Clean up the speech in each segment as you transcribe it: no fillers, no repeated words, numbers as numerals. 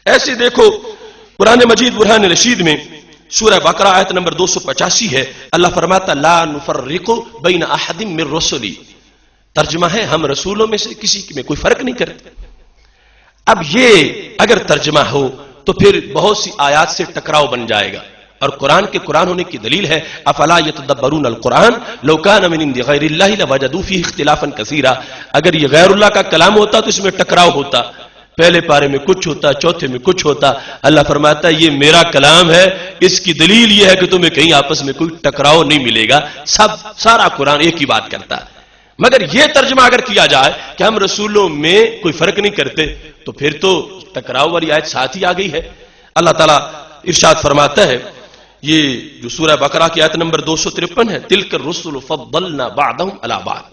ایسے دیکھو قرآن مجید برہان رشید میں سورہ بقرہ آیت نمبر 285 ہے، اللہ فرماتا لا نفرق بین احد من رسلی، ترجمہ ہے ہم رسولوں میں سے کسی میں کوئی فرق نہیں کرتے۔ اب یہ اگر ترجمہ ہو تو پھر بہت سی آیات سے ٹکراؤ بن جائے گا، اور قرآن کے قرآن ہونے کی دلیل ہے افلا یتدبرون القرآن لو کان من عند غیر اللہ لوجدوا فیہ اختلافا کثیرا، اگر یہ غیر اللہ کا کلام ہوتا تو اس میں ٹکراؤ ہوتا، پہلے پارے میں کچھ ہوتا، چوتھے میں کچھ ہوتا۔ اللہ فرماتا ہے یہ میرا کلام ہے، اس کی دلیل یہ ہے کہ تمہیں کہیں آپس میں کوئی ٹکراؤ نہیں ملے گا، سارا قرآن ایک ہی بات کرتا ہے۔ مگر یہ ترجمہ اگر کیا جائے کہ ہم رسولوں میں کوئی فرق نہیں کرتے تو پھر تو ٹکراؤ والی آیت ساتھ ہی آ گئی ہے۔ اللہ تعالیٰ ارشاد فرماتا ہے، یہ جو سورہ بقرہ کی آیت نمبر 253 ہے، تلک الرسل فضلنا بعضهم علی بعض،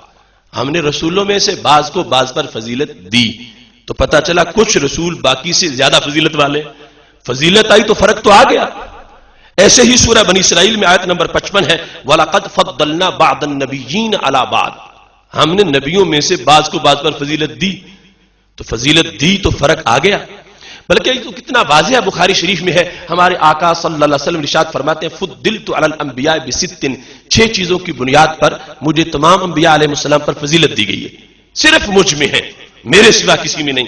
ہم نے رسولوں میں سے بعض کو بعض پر فضیلت دی، تو پتہ چلا کچھ رسول باقی سے زیادہ فضیلت والے، فضیلت آئی تو فرق تو آ گیا۔ ایسے ہی سورہ بنی اسرائیل میں آیت نمبر 55 ہے وَلَقَدْ فَضَّلْنَا بَعْضَ النَّبِيِّينَ عَلَى بَعْضٍ، ہم نے نبیوں میں سے بعض کو بعض پر فضیلت دی، تو فضیلت دی تو فرق آ گیا۔ بلکہ یہ تو کتنا واضح ہے، بخاری شریف میں ہے، ہمارے آقا صلی اللہ علیہ وسلم ارشاد فرماتے ہیں فضلت علی الانبیاء بست، 6 چیزوں کی بنیاد پر مجھے تمام انبیاء علیہ السلام پر فضیلت دی گئی ہے، صرف مجھ میں ہے، میرے سوا کسی میں نہیں۔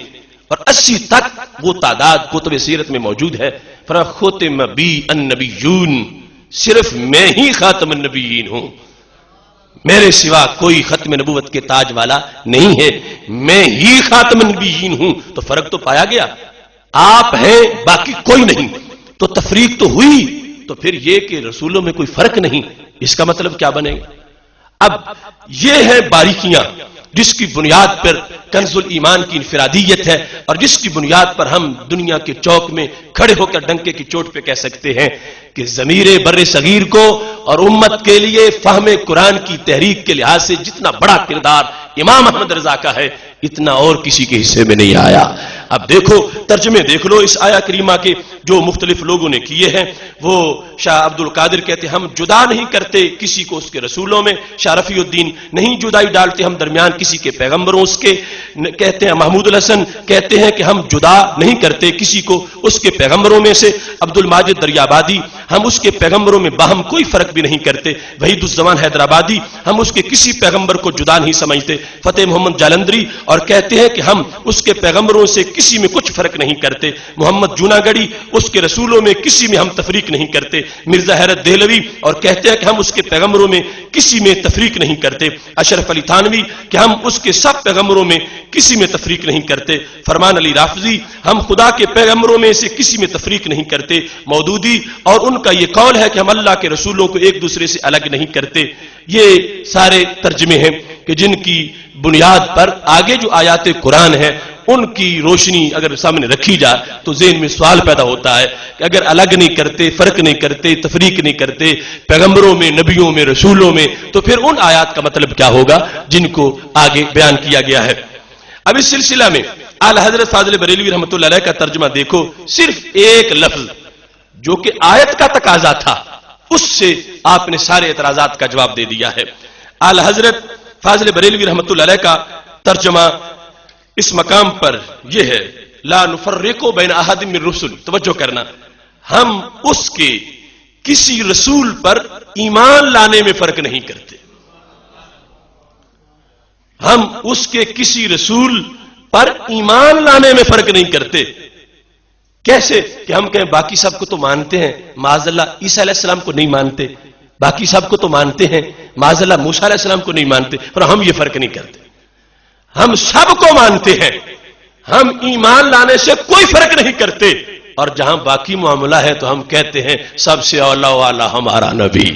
اور 80 تک وہ تعداد کتب سیرت میں موجود ہے۔ فختم بی النبیون، صرف میں ہی خاتم النبیین ہوں، میرے سوا کوئی ختم نبوت کے تاج والا نہیں ہے، میں ہی خاتم النبیین ہوں، تو فرق تو پایا گیا، آپ ہیں باقی کوئی نہیں، تو تفریق تو ہوئی۔ تو پھر یہ کہ رسولوں میں کوئی فرق نہیں، اس کا مطلب کیا بنے گا؟ اب یہ ہے باریکیاں جس کی بنیاد پر کنز الایمان کی انفرادیت ہے، اور جس کی بنیاد پر ہم دنیا کے چوک میں کھڑے ہو کر ڈنکے کی چوٹ پہ کہہ سکتے ہیں کہ ضمیر بر صغیر کو اور امت کے لیے فہم قرآن کی تحریک کے لحاظ سے جتنا بڑا کردار امام احمد رضا کا ہے، اتنا اور کسی کے حصے میں نہیں آیا۔ اب دیکھو ترجمے دیکھ لو اس آیا کریمہ کے جو مختلف لوگوں نے کیے ہیں۔ وہ شاہ عبد القادر کہتے ہیں ہم جدا نہیں کرتے کسی کو اس کے رسولوں میں، شاہ رفیع الدین نہیں جدائی ڈالتے ہم درمیان کسی کے پیغمبروں اس کے، کہتے ہیں محمود الحسن کہتے ہیں کہ ہم جدا نہیں کرتے کسی کو اس کے پیغمبروں میں سے، عبد الماجد دریابادی ہم اس کے پیغمبروں میں باہم کوئی فرق بھی نہیں کرتے، وحید الزمان حیدرآبادی ہم اس کے کسی پیغمبر کو جدا نہیں سمجھتے، فتح محمد جالندری اور کہتے ہیں کہ ہم اس کے پیغمبروں سے کسی میں کچھ فرق نہیں کرتے، محمد جوناگڑھی اس کے رسولوں میں کسی میں ہم تفریق نہیں کرتے، مرزا حیرت دہلوی اور کہتے ہیں کہ ہم اس کے پیغمبروں میں کسی میں تفریق نہیں کرتے، اشرف علی تھانوی کہ ہم اس کے سب پیغمبروں میں کسی میں تفریق نہیں کرتے، فرمان علی رافضی ہم خدا کے پیغمبروں میں سے کسی میں تفریق نہیں کرتے، مودودی اور ان کا یہ قول ہے کہ ہم اللہ کے رسولوں کو ایک دوسرے سے الگ نہیں کرتے۔ یہ سارے ترجمے ہیں کہ جن کی بنیاد پر آگے جو آیات قرآن ہیں ان کی روشنی اگر سامنے رکھی جائے تو ذہن میں سوال پیدا ہوتا ہے کہ اگر الگ نہیں کرتے، فرق نہیں کرتے، تفریق نہیں کرتے پیغمبروں میں، نبیوں میں، رسولوں میں، تو پھر ان آیات کا مطلب کیا ہوگا جن کو آگے بیان کیا گیا ہے۔ اب اس سلسلہ میں اعلی حضرت فاضل بریلوی رحمۃ اللہ علیہ کا ترجمہ دیکھو، صرف ایک لفظ جو کہ آیت کا تقاضا تھا اس سے آپ نے سارے اعتراضات کا جواب دے دیا ہے۔ اعلی حضرت فاضل بریلوی رحمۃ اللہ علیہ کا ترجمہ اس مقام پر یہ ہے لا نفرق بین احد من الرسل، توجہ کرنا، ہم اس کے کسی رسول پر ایمان لانے میں فرق نہیں کرتے، ہم اس کے کسی رسول پر ایمان لانے میں فرق نہیں کرتے۔ کیسے کہ ہم کہیں باقی سب کو تو مانتے ہیں، معاذ اللہ عیسیٰ علیہ السلام کو نہیں مانتے، باقی سب کو تو مانتے ہیں، معاذ اللہ موسیٰ علیہ السلام کو نہیں مانتے، پر ہم یہ فرق نہیں کرتے، ہم سب کو مانتے ہیں، ہم ایمان لانے سے کوئی فرق نہیں کرتے، اور جہاں باقی معاملہ ہے تو ہم کہتے ہیں سب سے اولا والا ہمارا نبی،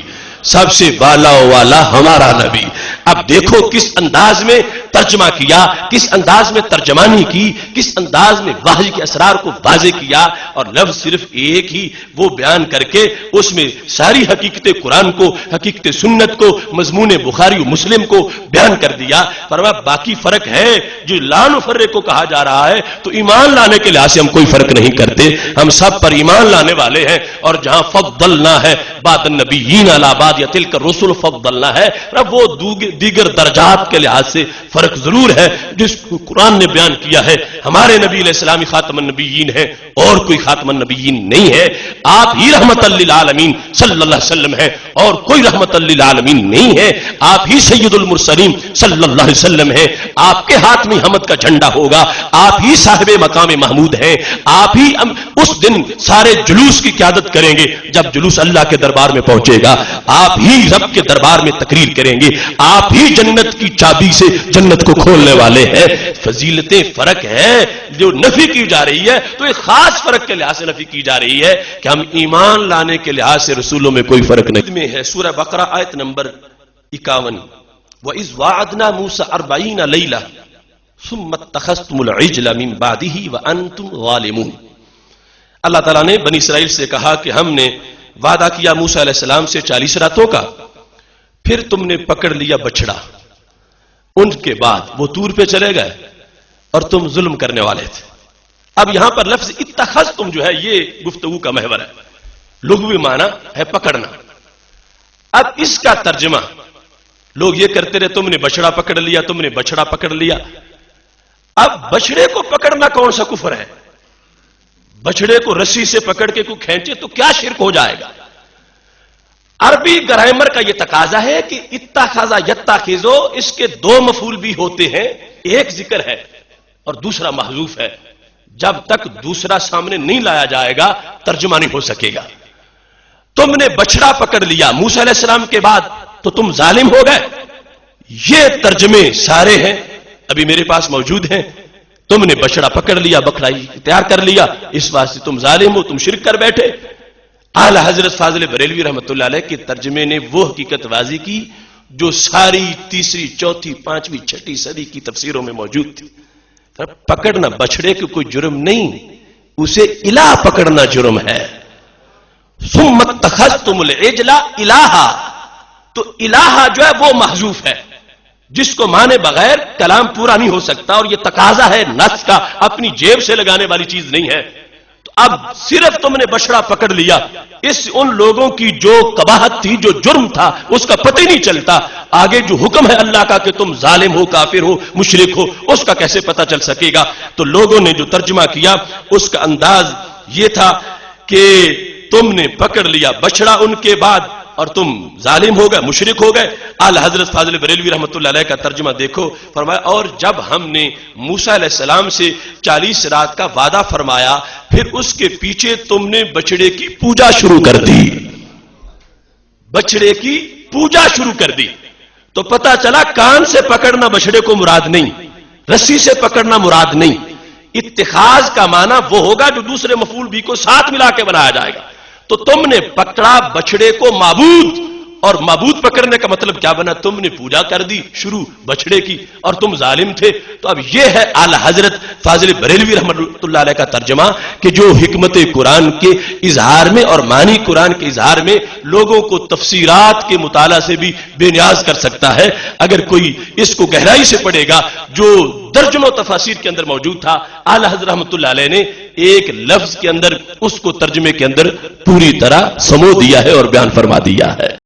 سب سے بالا والا ہمارا نبی۔ اب دیکھو کس انداز میں ترجمہ کیا، کس انداز میں ترجمانی کی، کس انداز میں وحی کے اسرار کو واضح کیا، اور لفظ صرف ایک ہی وہ بیان کر کے اس میں ساری حقیقت قرآن کو، حقیقت سنت کو، مضمون بخاری و مسلم کو بیان کر دیا۔ فرمایا باقی فرق ہے جو لا نفرق کو کہا جا رہا ہے تو ایمان لانے کے لحاظ سے ہم کوئی فرق نہیں کرتے، ہم سب پر ایمان لانے والے ہیں، اور جہاں فضلنا ہے بعد النبیین علی بعد یا تلک الرسل فضلنا ہے، وہ دیگر درجات کے لحاظ سے فرق ضرور ہے جس کو قرآن نے بیان کیا ہے. ہمارے نبی علیہ السلام خاتم النبیین ہیں اور کوئی خاتم النبیین نہیں ہے. آپ ہی رحمت للعالمین صلی اللہ علیہ وسلم ہے اور کوئی رحمت للعالمین نہیں ہے. آپ ہی سید المرسلین صلی اللہ علیہ وسلم ہے. آپ کے ہاتھ میں حمد کا جھنڈا ہوگا. آپ ہی صاحب مقام محمود ہیں. آپ ہی اس دن سارے جلوس کی قیادت کریں گے جب جلوس اللہ کے دربار میں پہنچے گا. آپ ہی رب کے دربار میں تقریر کریں گے. آپ ہی جنت کی چابی سے جنت کو کھولنے والے ہیں. فضیلتیں فرق ہے جو نفی کی جا رہی ہے تو ایک خاص فرق کے لحاظ سے نفی کی جا رہی ہے کہ ہم ایمان لانے کے لحاظ سے رسولوں میں کوئی فرق نہیں میں ہے. سورہ بقرہ آیت نمبر 51 وَإِذْ وَعَدْنَا مُوسَى 40 لَيْلَةً ثُمَّ اتَّخَذْتُمُ الْعِجْلَ مِنْ بَعْدِهِ وَأَنْتُمْ ظَالِمُونَ. اللہ تعالیٰ نے بنی اسرائیل سے کہا کہ ہم نے وعدہ کیا موسیٰ علیہ السلام سے 40 راتوں کا, پھر تم نے پکڑ لیا بچڑا. ان کے بعد وہ طور پہ چلے گئے اور تم ظلم کرنے والے تھے. اب یہاں پر لفظ اتخذتم جو ہے یہ گفتگو کا محور ہے. لغوی معنی ہے پکڑنا. اب اس کا ترجمہ لوگ یہ کرتے رہے تم نے بچڑا پکڑ لیا, تم نے بچڑا پکڑ لیا. اب بچڑے کو پکڑنا کون سا کفر ہے؟ بچڑے کو رسی سے پکڑ کے کوئی کھینچے تو کیا شرک ہو جائے گا؟ عربی گرامر کا یہ تقاضا ہے کہ اتخذ یتخذو اس کے دو مفعول بھی ہوتے ہیں, ایک ذکر ہے اور دوسرا محذوف ہے. جب تک دوسرا سامنے نہیں لایا جائے گا ترجمہ نہیں ہو سکے گا. تم نے بچڑا پکڑ لیا موسیٰ علیہ السلام کے بعد تو تم ظالم ہو گئے. یہ ترجمے سارے ہیں ابھی میرے پاس موجود ہیں. تم نے بچڑا پکڑ لیا, بکرا تیار کر لیا, اس واسطے تم ظالم ہو, تم شرک کر بیٹھے. اعلی حضرت فاضل بریلوی رحمۃ اللہ علیہ کے ترجمے نے وہ حقیقت واضح کی جو ساری تیسری, چوتھی, پانچویں, چھٹی صدی کی تفسیروں میں موجود تھی. پکڑنا بچڑے کو کوئی جرم نہیں, اسے الہ پکڑنا جرم ہے. ثم اتخذتم العجل الہا, تو الہا جو ہے وہ محذوف ہے جس کو مانے بغیر کلام پورا نہیں ہو سکتا, اور یہ تقاضا ہے نص کا, اپنی جیب سے لگانے والی چیز نہیں ہے. تو اب صرف تم نے بچڑا پکڑ لیا, اس ان لوگوں کی جو قباحت تھی, جو جرم تھا, اس کا پتہ ہی نہیں چلتا. آگے جو حکم ہے اللہ کا کہ تم ظالم ہو, کافر ہو, مشرک ہو, اس کا کیسے پتہ چل سکے گا؟ تو لوگوں نے جو ترجمہ کیا اس کا انداز یہ تھا کہ تم نے پکڑ لیا بچڑا ان کے بعد اور تم ظالم ہو گئے, مشرک ہو گئے. اعلی حضرت فاضل بریلوی رحمۃ اللہ علیہ کا ترجمہ دیکھو, فرمایا اور جب ہم نے موسیٰ علیہ السلام سے 40 رات کا وعدہ فرمایا پھر اس کے پیچھے تم نے بچڑے کی پوجا شروع کر دی. بچڑے کی پوجا شروع کر دی تو پتہ چلا کان سے پکڑنا بچڑے کو مراد نہیں, رسی سے پکڑنا مراد نہیں. اتخاذ کا معنی وہ ہوگا جو دوسرے مفعول بھی کو ساتھ ملا کے بنایا جائے گا. تو تم نے پکڑا بچڑے کو معبود, اور معبود پکڑنے کا مطلب کیا بنا؟ تم نے پوجا کر دی شروع بچڑے کی اور تم ظالم تھے. تو اب یہ ہے اعلی حضرت فاضل بریلوی رحمۃ اللہ علیہ کا ترجمہ کہ جو حکمت قرآن کے اظہار میں اور معنی قرآن کے اظہار میں لوگوں کو تفسیرات کے مطالعہ سے بھی بے نیاز کر سکتا ہے. اگر کوئی اس کو گہرائی سے پڑھے گا جو درجنوں تفاسیر کے اندر موجود تھا, اعلی حضرت رحمۃ اللہ علیہ نے ایک لفظ کے اندر اس کو ترجمے کے اندر پوری طرح سمو دیا ہے اور بیان فرما دیا ہے.